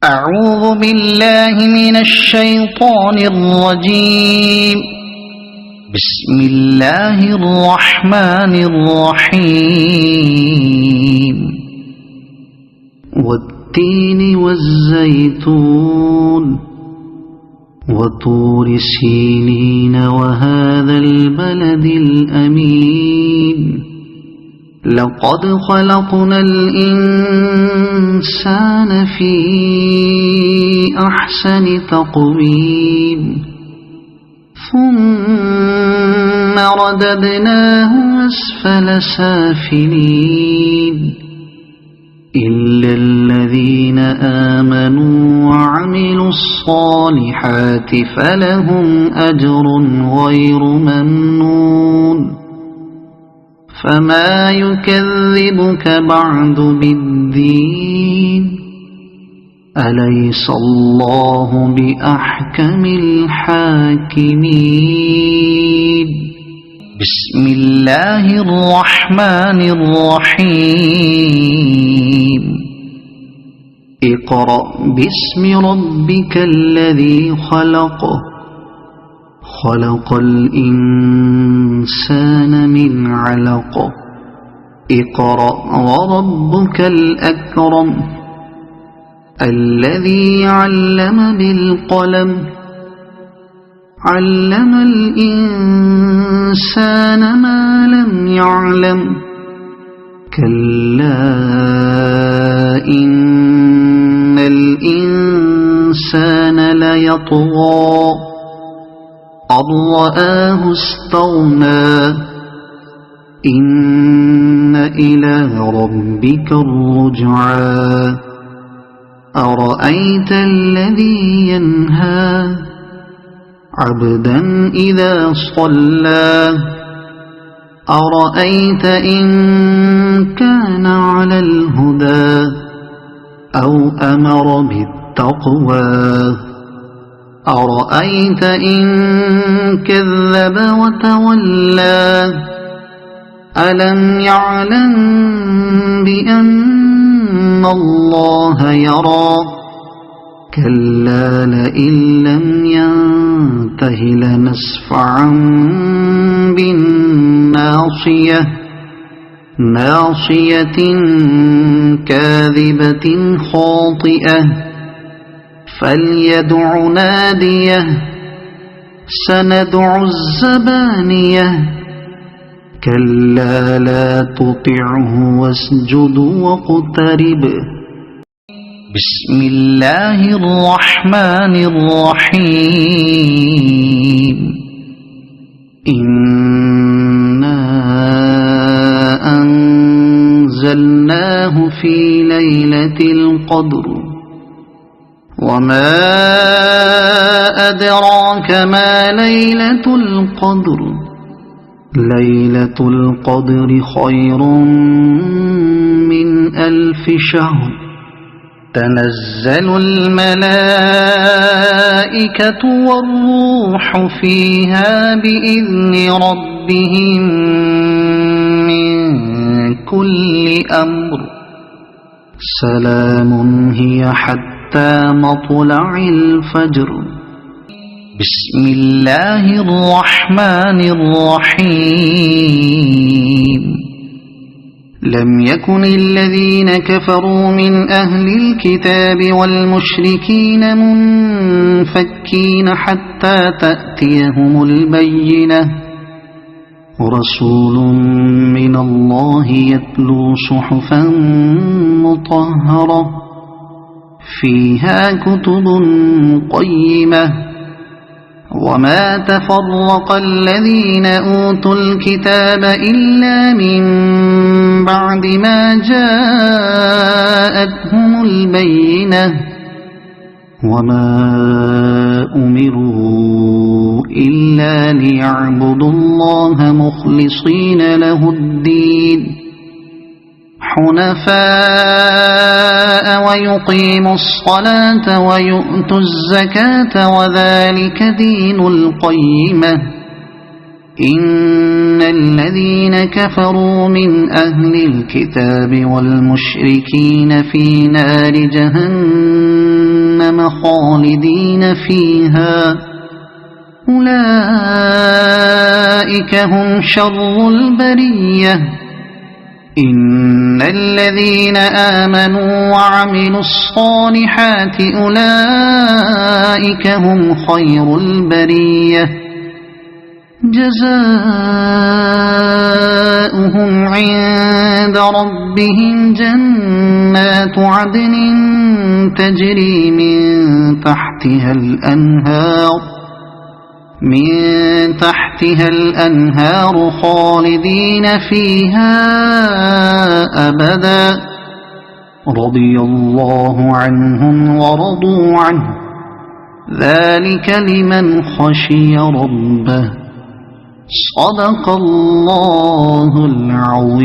أعوذ بالله من الشيطان الرجيم. بسم الله الرحمن الرحيم. والتين والزيتون وطور سينين وهذا البلد الأمين. لقد خلقنا الإنسان في أحسن تقويم ثم رددناه أسفل سافلين إلا الذين آمنوا وعملوا الصالحات فلهم أجر غير ممنون. فما يكذبك بعد بالدين؟ أليس الله بأحكم الحاكمين؟ بسم الله الرحمن الرحيم. اقرأ باسم ربك الذي خلق. خلق الإنسان من علق. اقرأ وربك الأكرم الذي علم بالقلم. علم الإنسان ما لم يعلم. كلا إن الإنسان ليطغى أن رآه استغنى. إن إلى ربك الرجعى. أرأيت الذي ينهى عبدا إذا صلى. أرأيت إن كان على الهدى أو أمر بالتقوى. أرأيت إن كذب وتولى. ألم يعلم بأن الله يرى. كلا لئن لم ينته لنسفعا بالناصية. ناصية كاذبة خاطئة. فليدع ناديه. سندع الزبانية. كلا لا تطعه واسجد واقترب. بسم الله الرحمن الرحيم. إنا أنزلناه في ليلة القدر. وما أدراك ما ليلة القدر. ليلة القدر خير من 1000 شهر. تنزل الملائكة والروح فيها بإذن ربهم من كل أمر. سلام هي حتى مطلع الفجر. بسم الله الرحمن الرحيم. لم يكن الذين كفروا من أهل الكتاب والمشركين منفكين حتى تأتيهم البينة. رسول من الله يتلو صحفا مطهرة فيها كتب قيمة. وما تفرق الذين أوتوا الكتاب إلا من بعد ما جاءتهم البينة. وما أمروا إلا ليعبدوا الله مخلصين له الدين حنفاء ويقيموا الصلاة ويؤتوا الزكاة وذلك دين القيمة. إن الذين كفروا من أهل الكتاب والمشركين في نار جهنم جهنم خالدين فيها أولئك هم شر البرية إن الذين آمنوا وعملوا الصالحات أولئك هم خير البرية جزاؤهم عند ربهم جنات عدن تجري من تحتها الأنهار خالدين فيها أبدا رضي الله عنهم ورضوا عنه ذلك لمن خشي ربه صدق الله العظيم.